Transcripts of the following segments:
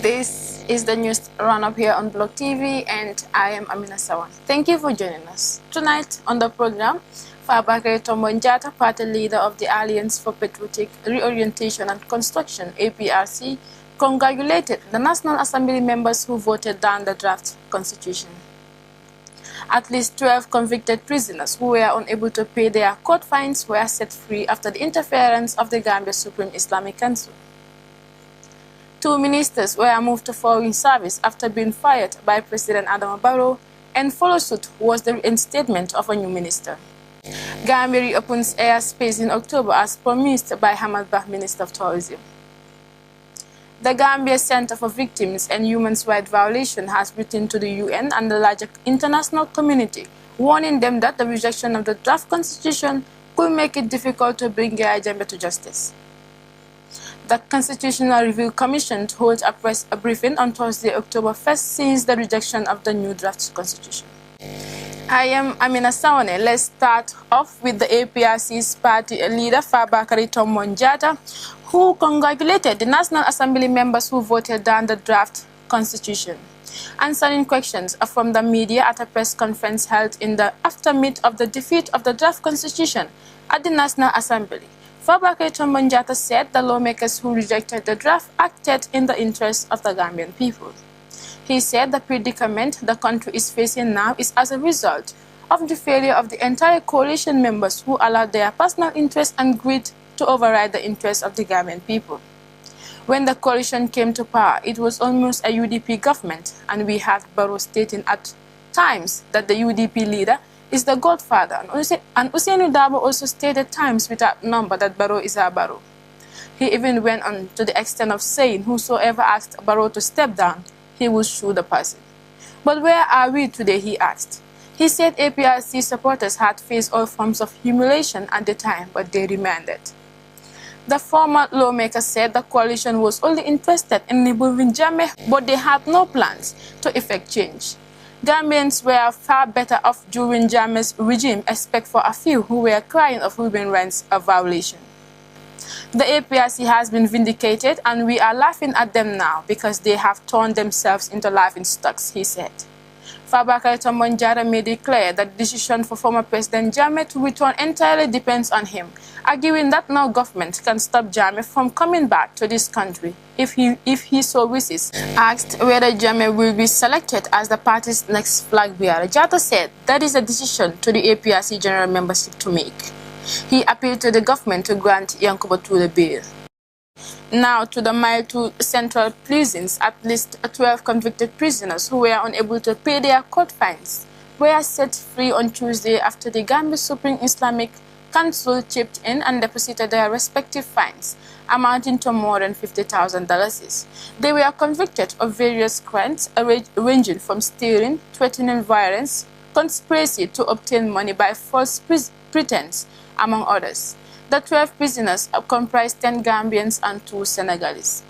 This is the news run-up here on Block TV, and I am Amina Sawan. Thank you for joining us. Tonight on the program, Fabakary Tombong Jatta, party leader of the Alliance for Patriotic Reorientation and Construction, APRC, congratulated the National Assembly members who voted down the draft constitution. At least 12 convicted prisoners who were unable to pay their court fines were set free after the interference of the Gambia Supreme Islamic Council. 2 ministers were moved to foreign service after being fired by President Adama Barrow, and follow suit was the reinstatement of a new minister. Gambia reopens airspace in October as promised by Hamad Bah, Minister of Tourism. The Gambia Center for Victims and Human Rights Violation has written to the UN and the larger international community, warning them that the rejection of the draft constitution could make it difficult to bring Yahya Jammeh to justice. The Constitutional Review Commission holds a press briefing on Thursday, October 1st, since the rejection of the new draft constitution. I am Amina Sawane. Let's start off with the APRC's party leader, Fabakary Tombong Jatta, who congratulated the National Assembly members who voted down the draft constitution. Answering questions from the media at a press conference held in the aftermath of the defeat of the draft constitution at the National Assembly, Fabakary Tombong Jatta said the lawmakers who rejected the draft acted in the interest of the Gambian people. He said the predicament the country is facing now is as a result of the failure of the entire coalition members who allowed their personal interests and greed to override the interests of the Gambian people. When the coalition came to power, it was almost a UDP government, and we had Barrow stating at times that the UDP leader is the godfather, and Ousainou Darboe also stated at times without number that Barrow is our Barrow. He even went on to the extent of saying whosoever asked Barrow to step down, he will shoot the person. But where are we today, he asked. He said APRC supporters had faced all forms of humiliation at the time, but they remanded. The former lawmaker said the coalition was only interested in removing Jammeh, but they had no plans to effect change. Gambians were far better off during Jammeh's regime, except for a few who were crying of human rights violation. The APRC has been vindicated, and we are laughing at them now because they have turned themselves into laughing stocks, he said. Fabakary Tombong Jatta made it clear that the decision for former President Jammeh to return entirely depends on him, arguing that no government can stop Jammeh from coming back to this country if he so wishes. Asked whether Jammeh will be selected as the party's next flag bearer, Jatta said that is a decision to the APRC general membership to make. He appealed to the government to grant Yankuba Toure bail. Now to the Mile 2 Central prisons, at least 12 convicted prisoners who were unable to pay their court fines were set free on Tuesday after the Gambia Supreme Islamic Council chipped in and deposited their respective fines, amounting to more than $50,000. They were convicted of various crimes ranging from stealing, threatening violence, conspiracy to obtain money by false pretense, among others. The 12 prisoners comprised 10 Gambians and 2 Senegalese.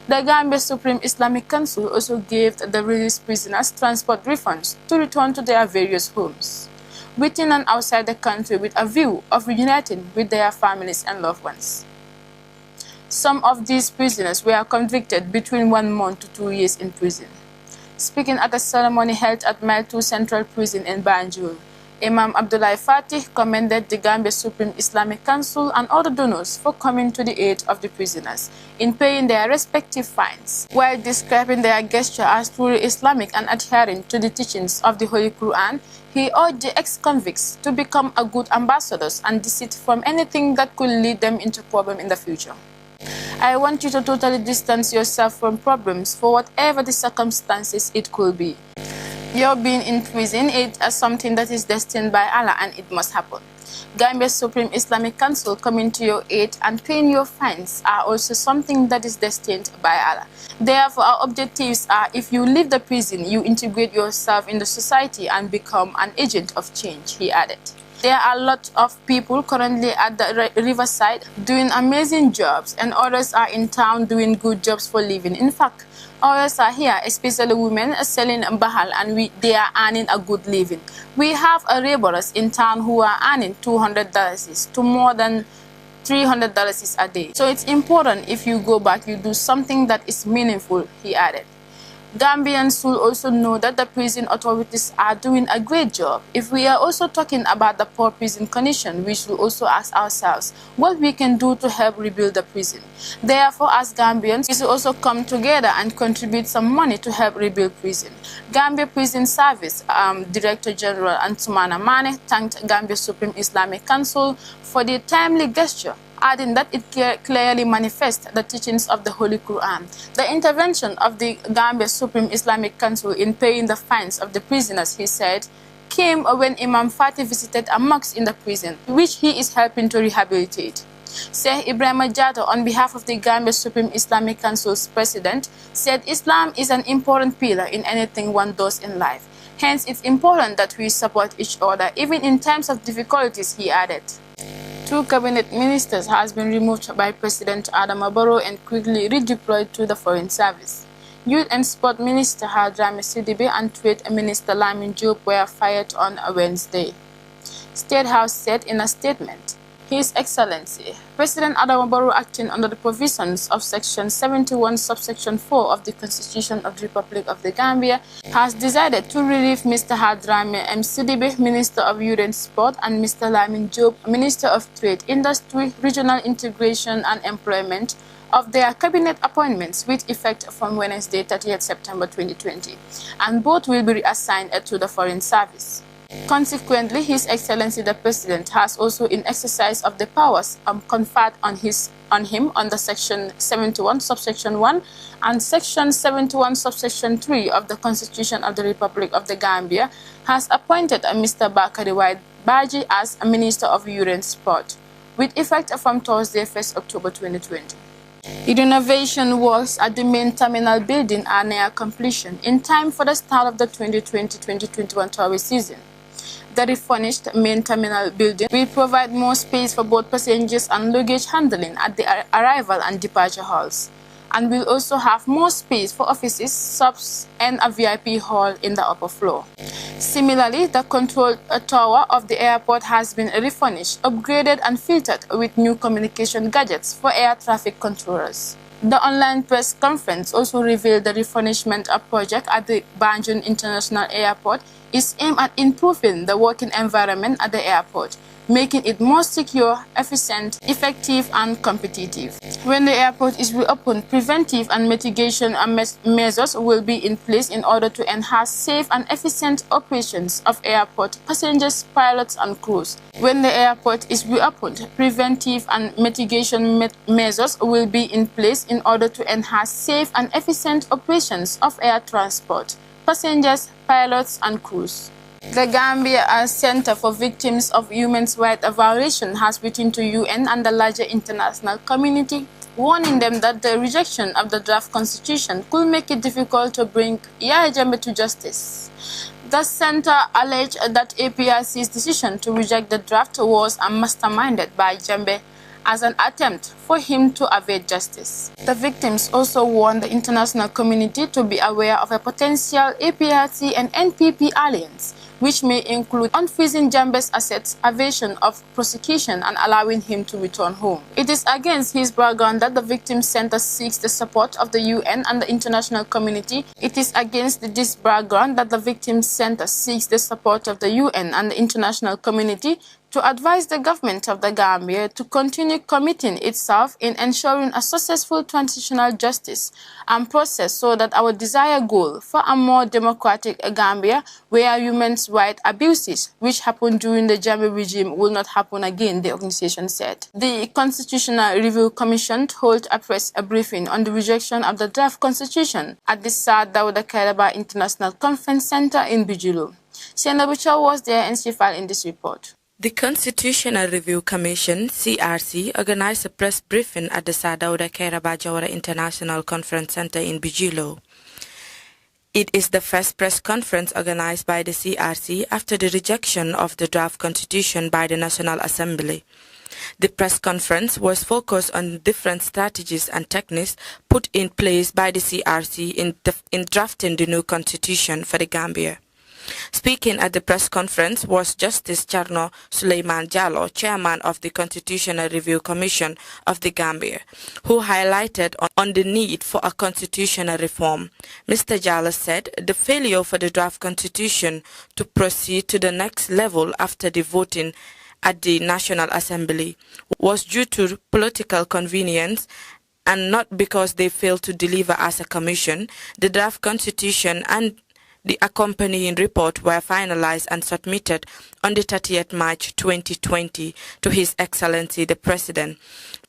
The Gambia Supreme Islamic Council also gave the released prisoners transport refunds to return to their various homes, within and outside the country, with a view of reuniting with their families and loved ones. Some of these prisoners were convicted between 1 month to 2 years in prison. Speaking at a ceremony held at Mile 2 Central Prison in Banjul, Imam Abdullahi Fatih commended the Gambia Supreme Islamic Council and other donors for coming to the aid of the prisoners in paying their respective fines, while describing their gesture as truly Islamic and adhering to the teachings of the Holy Quran. He urged the ex-convicts to become a good ambassadors and desist from anything that could lead them into problem in the future. I want you to totally distance yourself from problems for whatever the circumstances it could be. Your being in prison is something that is destined by Allah, and it must happen. Gambia Supreme Islamic Council coming to your aid and paying your fines are also something that is destined by Allah. Therefore, our objectives are, if you leave the prison, you integrate yourself in the society and become an agent of change, he added. There are a lot of people currently at the riverside doing amazing jobs, and others are in town doing good jobs for living. In fact, others are here, especially women, selling bahal, and they are earning a good living. We have laborers in town who are earning $200 to more than $300 is a day. So it's important if you go back, you do something that is meaningful, he added. Gambians will also know that the prison authorities are doing a great job. If we are also talking about the poor prison condition, we should also ask ourselves what we can do to help rebuild the prison. Therefore, as Gambians, we should also come together and contribute some money to help rebuild prison. Gambia Prison Service Director General Antumana Mane thanked Gambia Supreme Islamic Council for the timely gesture, adding that it clearly manifests the teachings of the Holy Quran. The intervention of the Gambia Supreme Islamic Council in paying the fines of the prisoners, he said, came when Imam Fatih visited a mosque in the prison, which he is helping to rehabilitate. Sheikh Ibrahim Jato, on behalf of the Gambia Supreme Islamic Council's president, said Islam is an important pillar in anything one does in life. Hence, it's important that we support each other, even in times of difficulties, he added. 2 cabinet ministers has been removed by President Adama Barrow and quickly redeployed to the Foreign Service. Youth and Sport Minister Hadrami Sidibe and Trade Minister Lamin Diop were fired on Wednesday. State House said in a statement, His Excellency, President Adama Barrow, acting under the provisions of Section 71, subsection 4 of the Constitution of the Republic of the Gambia, has decided to relieve Mr. Hadrami M. Sidibe, Minister of Youth and Sport, and Mr. Lamin Diop, Minister of Trade, Industry, Regional Integration and Employment, of their cabinet appointments with effect from Wednesday, 30th September 2020, and both will be reassigned to the Foreign Service. Consequently, His Excellency the President has also, in exercise of the powers conferred on him under Section 71, subsection 1 and Section 71, subsection 3 of the Constitution of the Republic of the Gambia, has appointed Mr. Bakari White Baji as a Minister of Youth and Sport, with effect from Thursday, 1st October 2020. The renovation works at the main terminal building are near completion in time for the start of the 2020-2021 tourist season. The refurnished main terminal building will provide more space for both passengers and luggage handling at the arrival and departure halls, and will also have more space for offices, shops, and a VIP hall in the upper floor. Similarly, the control tower of the airport has been refurnished, upgraded, and fitted with new communication gadgets for air traffic controllers. The online press conference also revealed the refurnishment project at the Banjul International Airport is aimed at improving the working environment at the airport, making it more secure, efficient, effective, and competitive. When the airport is reopened, preventive and mitigation measures will be in place in order to enhance safe and efficient operations of airport passengers, pilots, and crews. When the airport is reopened, preventive and mitigation measures will be in place in order to enhance safe and efficient operations of air transport, passengers, pilots, and crews. The Gambia Center for Victims of Human Rights Violation has written to UN and the larger international community, warning them that the rejection of the draft constitution could make it difficult to bring Yahya Jammeh to justice. The center alleged that APRC's decision to reject the draft was masterminded by Jammeh as an attempt for him to evade justice. The victims also warned the international community to be aware of a potential APRC and NPP alliance, which may include unfreezing Jammeh's assets, evasion of prosecution, and allowing him to return home. It is against his background that the Victims Center seeks the support of the UN and the international community. It is against this background that the Victims Center seeks the support of the UN and the international community to advise the government of the Gambia to continue committing itself in ensuring a successful transitional justice and process so that our desired goal for a more democratic Gambia where human rights abuses which happened during the Jammeh regime will not happen again, the organization said. The Constitutional Review Commission held a press briefing on the rejection of the draft constitution at the Sir Dawda Kairaba International Conference Center in Bijilo. Sienna Butcher was there and she filed in this report. The Constitutional Review Commission, CRC, organized a press briefing at the Sir Dawda Kairaba Jawara International Conference Center in Bijilo. It is the first press conference organized by the CRC after the rejection of the draft constitution by the National Assembly. The press conference was focused on different strategies and techniques put in place by the CRC in drafting the new constitution for the Gambia. Speaking at the press conference was Justice Charno Suleiman Jallow, chairman of the Constitutional Review Commission of the Gambia, who highlighted on the need for a constitutional reform. Mr. Jallow said the failure for the draft constitution to proceed to the next level after the voting at the National Assembly was due to political convenience and not because they failed to deliver as a commission. The draft constitution and the accompanying report were finalized and submitted on the 30th March 2020 to His Excellency the President.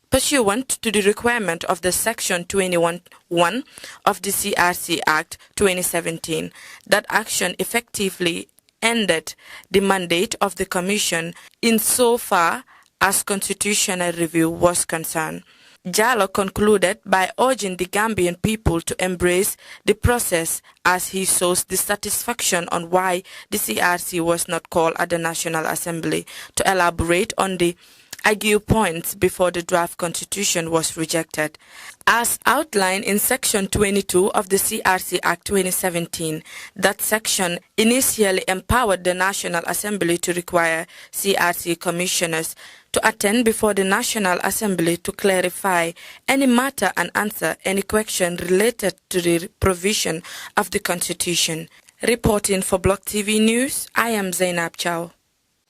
Pursuant to the requirement of the Section 21(1) of the CRC Act 2017, that action effectively ended the mandate of the Commission insofar as constitutional review was concerned. Jallow concluded by urging the Gambian people to embrace the process as he shows dissatisfaction on why the CRC was not called at the National Assembly to elaborate on the argued points before the draft constitution was rejected. As outlined in Section 22 of the CRC Act 2017, that section initially empowered the National Assembly to require CRC commissioners to attend before the National Assembly to clarify any matter and answer any question related to the provision of the Constitution. Reporting for Block TV News, I am Zainab Chow.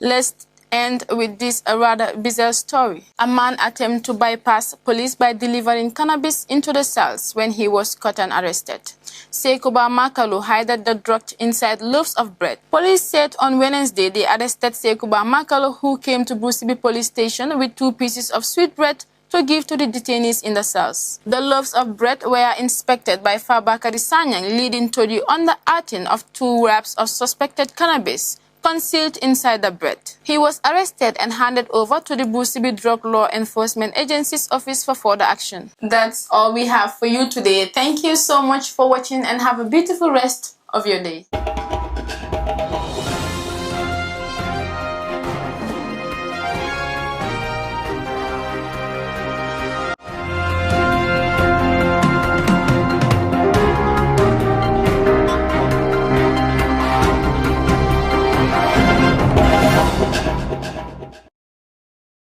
Let's end with this rather bizarre story. A man attempted to bypass police by delivering cannabis into the cells when he was caught and arrested. Sekuba Makalu hid the drug inside loaves of bread. Police said on Wednesday they arrested Sekuba Makalu, who came to Brucibi police station with 2 pieces of sweet bread to give to the detainees in the cells. The loaves of bread were inspected by Fabakary Sanyang, leading to the unearthing of 2 wraps of suspected cannabis concealed inside the bread. He was arrested and handed over to the Brucibi Drug Law Enforcement Agency's office for further action. That's all we have for you today. Thank you so much for watching and have a beautiful rest of your day.